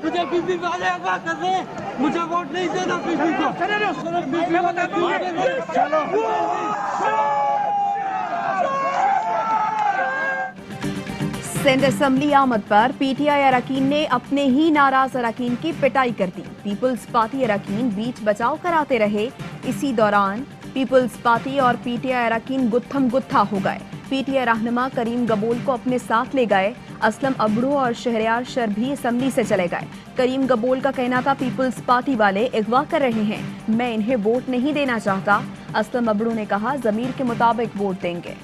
मुझे पीपी वाले अगवा कर रहे हैं, मुझे वोट नहीं देना पीपी को। सिंध असेंबली आमद पर पीटीआई अरकान ने अपने ही नाराज अरकान की पिटाई कर दी। पीपल्स पार्टी अरकान बीच बचाव कराते रहे। इसी दौरान पीपल्स पार्टी और पीटीआई अरकान गुत्थम गुत्था हो गए। पीटीआई रहनुमा करीम गबोल को अपने साथ ले गए। असलम अबड़ू और शहरयार शर भी असेंबली से चले गए। करीम गबोल का कहना था पीपल्स पार्टी वाले अगवा कर रहे हैं, मैं इन्हें वोट नहीं देना चाहता। असलम अबड़ू ने कहा जमीर के मुताबिक वोट देंगे।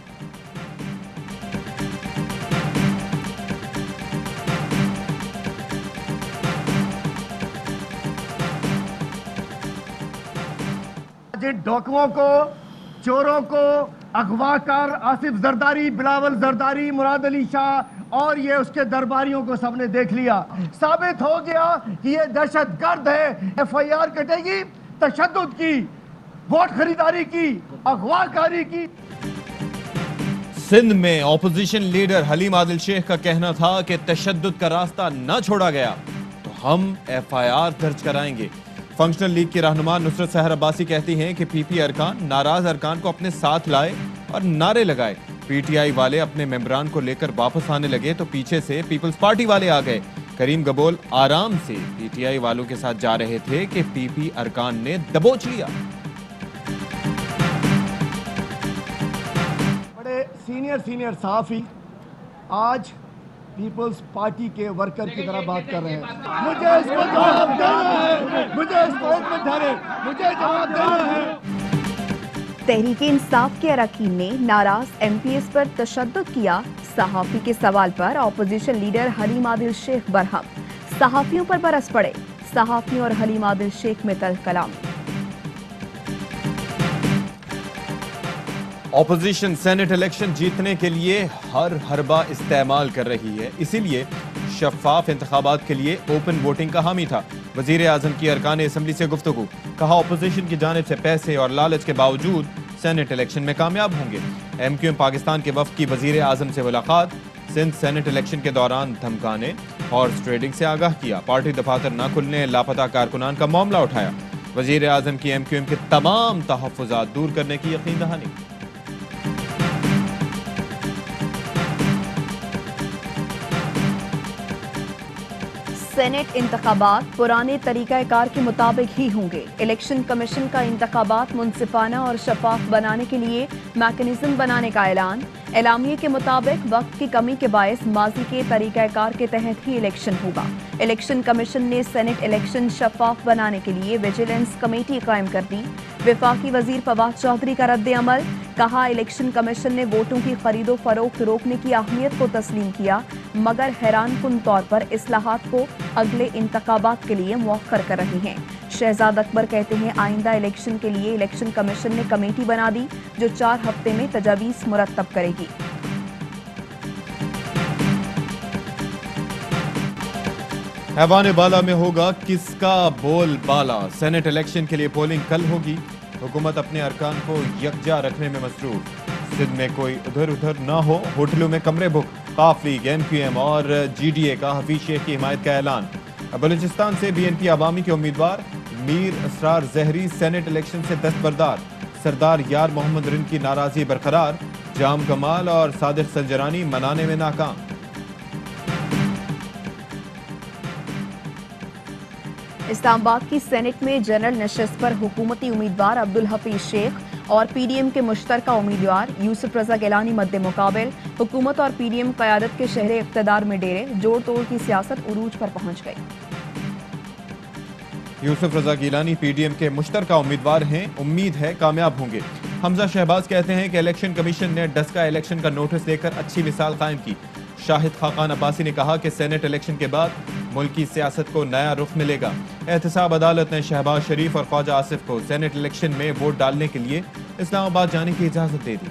जिन डॉकुओं को, चोरों को, अगवाकार आसिफ जरदारी, बिलावल जरदारी, मुराद अली शाह और ये उसके दरबारियों को सबने देख लिया। साबित हो गया कि ये दहशतगर्द है। एफआईआर कटेगी तशद्दुद की, वोट खरीदारी की, अगवाकारी की। सिंध में ऑपोजिशन लीडर हलीम आदिल शेख का कहना था कि तशद्दुद का रास्ता न छोड़ा गया तो हम एफआईआर दर्ज कराएंगे। फंक्शनल लीग की रहनुमा नुसरत सहर अब्बासी कहती हैं कि पीपी अरकान नाराज अरकान को अपने साथ लाए और नारे लगाए। पीटीआई वाले अपने मेंबरान को लेकर वापस आने लगे तो पीछे से पीपल्स पार्टी वाले आ गए। करीम गबोल आराम से पीटीआई वालों के साथ जा रहे थे कि पीपी अरकान ने दबोच लिया। बड़े सीनियर सहाफी आज पीपल्स पार्टी के वर्कर की तरह बात कर रहे हैं। मुझे इसको जवाब देना है, मुझे इसको एक मिनट ठहरे, मुझे जवाब देना है। तहरीक इंसाफ के अरकान ने नाराज एमपीएस पर तशद्दुद किया। सहाफी के सवाल पर ऑपोजिशन लीडर हलीम आदिल शेख बरहम। सहाफियों पर बरस पड़े। सहाफियों और हलीम आदिल शेख में तल्ख कलामी। ऑपोजिशन सेनेट इलेक्शन जीतने के लिए हर हरबा इस्तेमाल कर रही है, इसीलिए शफाफ इंतखाबात के लिए ओपन वोटिंग का हामी था। वजीर आजम की अरकान असेंबली से गुफ्तगू, कहा ऑपोजिशन की जानिब से पैसे और लालच के बावजूद सेनेट इलेक्शन में कामयाब होंगे। एमक्यूएम पाकिस्तान के वफ्द की वजीर आजम से मुलाकात, सिंध सेनेट इलेक्शन के दौरान धमकाने हॉर्स ट्रेडिंग से आगाह किया। पार्टी दफातर न खुलने, लापता कारकुनान का मामला उठाया। वजीर आजम की एमक्यूएम के तमाम तहफ्फुजात दूर करने की यकीन दहानी। सेनेट इंतखाबात पुराने तरीक़ाकार के मुताबिक ही होंगे। इलेक्शन कमीशन का इंतखाबात मुनसिफाना और शफाफ बनाने के लिए मैकेनिज्म बनाने का ऐलान। एलामिये के मुताबिक वक्त की कमी के बायस माजी के तरीक़ाकार के तहत ही इलेक्शन होगा। इलेक्शन कमीशन ने सेनेट इलेक्शन शफाफ बनाने के लिए विजिलेंस कमेटी कायम कर दी। वफाकी वजीर फवाद चौधरी का रद्द अमल, कहा इलेक्शन कमीशन ने वोटों की खरीदो फरोख्त रोकने की अहमियत को तस्लीम किया, मगर हैरान कुन तौर पर इस्लाहात को अगले इंतखाबात के लिए मौखर कर रही हैं। शहजाद अकबर कहते हैं आइंदा इलेक्शन के लिए इलेक्शन कमीशन ने कमेटी बना दी जो 4 हफ्ते में तजावीज़ मुरतब करेगी। हैवान बाला में होगा किसका बोल बाला। सेनेट इलेक्शन के लिए पोलिंग कल होगी। हुकूमत अपने अरकान को यकजा रखने में मसरूफ। सिंध में कोई उधर उधर ना हो, होटलों में कमरे बुक। काफ लीग, एमक्यूएम और जीडीए का हफीज शेख की हिमायत का ऐलान। बलूचिस्तान से बीएनपी अवामी के उम्मीदवार मीर असरार जहरी सेनेट इलेक्शन से दस्तबरदार। सरदार यार मोहम्मद रिन की नाराजगी बरकरार। जाम कमाल और सादिक सलजरानी मनाने में नाकाम। इस्लामाबाद की सेनेट में जनरल नशस्त पर हुकूमती उम्मीदवार अब्दुल हफीज शेख और पीडीएम के मुश्तरका उम्मीदवार यूसुफ रजा गिलानी मद्दे मुकाबिल। हुकूमत और पीडीएम क़यादत के शहरे इक़्तिदार में डेरे। जोड़ तोड़ की सियासत उरूज पर पहुंच गई। यूसुफ रजा गिलानी पीडीएम के मुश्तरका उम्मीदवार हैं, उम्मीद है कामयाब होंगे। हमजा शहबाज कहते हैं कि इलेक्शन कमीशन ने डस्का इलेक्शन का नोटिस देकर अच्छी मिसाल कायम की। शाहिद खाकान अब्बासी ने कहा कि सेनेट इलेक्शन के बाद मुल्क की सियासत को नया रुख मिलेगा। एहतसाब अदालत ने शहबाज शरीफ और ख्वाजा आसिफ को सेनेट इलेक्शन में वोट डालने के लिए इस्लामाबाद जाने की इजाजत दे दी।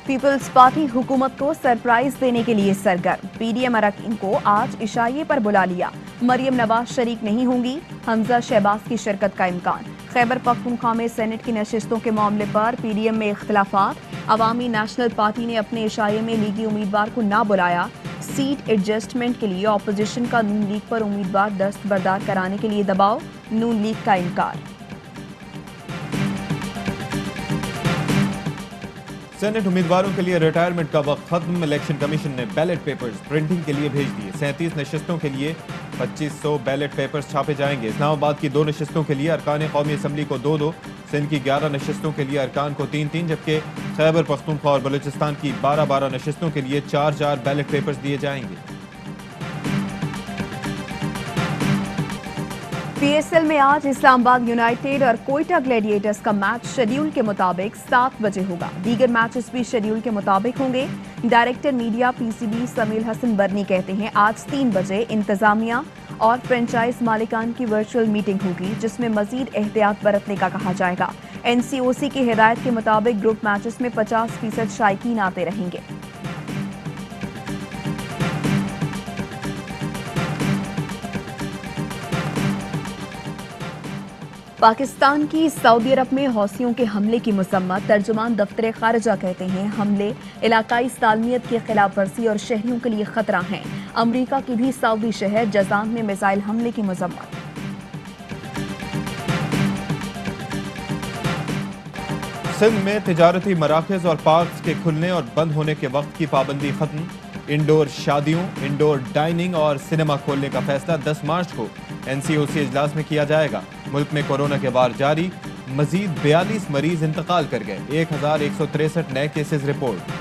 पीपल्स पार्टी हुकूमत को सरप्राइज देने के लिए सरगर्म। पीडीएम अरकान को आज इशाइये पर बुला लिया। मरियम नवाज शरीक नहीं होंगी, हमजा शहबाज की शिरकत का इम्कान। खैबर पख्तूनख्वा में सेनेट की नशिस्तों के मामले पर पीडीएम में इख्तिलाफात। अवामी नेशनल पार्टी ने अपने इशारे में लीगी उम्मीदवार को ना बुलाया। सीट एडजस्टमेंट के लिए ऑपोजिशन का नून लीग पर उम्मीदवार दस्तबरदार कराने के लिए दबाव, नून लीग का इनकार। सेनेट उम्मीदवारों के लिए रिटायरमेंट का वक्त खत्म। इलेक्शन कमीशन ने बैलेट पेपर्स प्रिंटिंग के लिए भेज दिए। 37 नशिस्तों के लिए 2500 बैलेट पेपर्स छापे जाएंगे। इस्लामाबाद की 2 नशिस्तों के लिए अरकान कौमी असम्बली को 2-2, सिंध की 11 नशिस्तों के लिए अरकान को 3-3, जबकि खैबर पख्तूनख्वा और बलूचिस्तान की 12-12 नशिस्तों के लिए 4-4 बैलेट पेपर्स दिए जाएंगे। पीएसएल में आज इस्लामाबाद यूनाइटेड और कोयटा ग्लैडिएटर्स का मैच शेड्यूल के मुताबिक 7 बजे होगा। दीगर मैचेस भी शेड्यूल के मुताबिक होंगे। डायरेक्टर मीडिया पीसीबी समील हसन बरनी कहते हैं आज 3 बजे इंतजामिया और फ्रेंचाइज मालिकान की वर्चुअल मीटिंग होगी, जिसमें मजीद एहतियात बरतने का कहा जाएगा। एनसीओसी की हिदायत के मुताबिक ग्रुप मैचेस में 50% शायकीन आते रहेंगे। पाकिस्तान की सऊदी अरब में हौसियों के हमले की मसम्मत। तर्जुमान दफ्तर खारजा कहते हैं हमले इलाकाई सालमियत की खिलाफ वर्जी और शहरियों के लिए खतरा हैं। अमरीका की भी सऊदी शहर जजान में मिसाइल हमले की मसम्मत। सिंध में तिजारती मराकज़ और पार्क्स के खुलने और बंद होने के वक्त की पाबंदी खत्म। इंडोर शादियों, इंडोर डाइनिंग और सिनेमा खोलने का फैसला 10 मार्च को एनसीओसी इजलास में किया जाएगा। मुल्क में कोरोना के वार जारी, मजीद 42 मरीज इंतकाल कर गए। 1163 नए केसेस रिपोर्ट।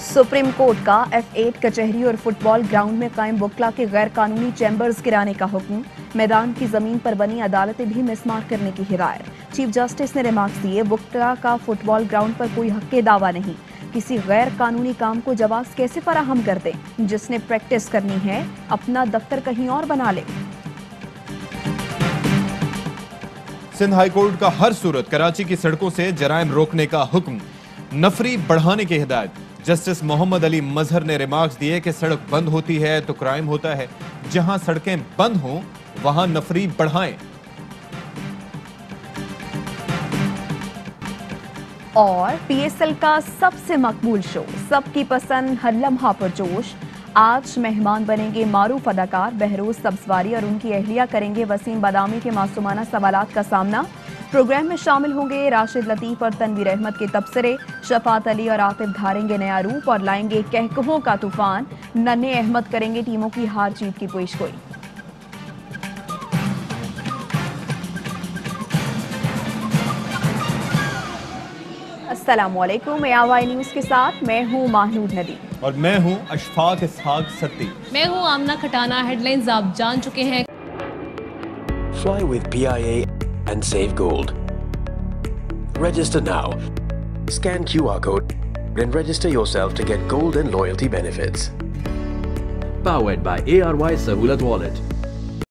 सुप्रीम कोर्ट का F8 कचहरी और फुटबॉल ग्राउंड में कायम बुकला के गैर कानूनी चैम्बर्स गिराने का हुक्म। मैदान की जमीन पर बनी अदालतें भी मिसमार करने की हिदायत। चीफ जस्टिस ने रिमार्क्स दिए, बुकला का फुटबॉल ग्राउंड पर कोई हक दावा नहीं। किसी गैर कानूनी काम को जवाब कैसे फराहम कर दे? जिसने प्रैक्टिस करनी है अपना दफ्तर कहीं और बना ले। सिंध हाई कोर्ट का हर सूरत कराची की सड़कों से जराइम रोकने का हुक्म, नफरी बढ़ाने की हिदायत। जस्टिस मोहम्मद अली मजहर ने रिमार्क्स दिए कि सड़क बंद होती है तो क्राइम होता है, जहां सड़कें बंद हों वहां नफरी बढ़ाएं। और पीएसएल का सबसे मकबूल शो, सबकी पसंद हर लम्हा पर जोश। आज मेहमान बनेंगे मारूफ अदाकार बहरोज सब्जवारी और उनकी अहलिया करेंगे वसीम बादामी के मासूमाना सवालात का सामना। प्रोग्राम में शामिल होंगे राशिद लतीफ और तनवीर अहमद के तबसरे। शफात अली और आतिफ धारेंगे नया रूप और लाएंगे कहकहों का तूफान। नन्हे अहमद करेंगे टीमों की हार जीत की पेशगोई। अस्सलामुअलैकुम, ARY न्यूज़ के साथ मैं हूँ महनूद नदी और मैं हूँ अशफाक इसहाक सत्ती। मैं हूँ आमना खटाना। हेडलाइंस आप जान चुके हैं। Fly with PIA and save gold. Register now. Scan QR code and register yourself to get gold and loyalty benefits. Powered by ARY Sahulat Wallet.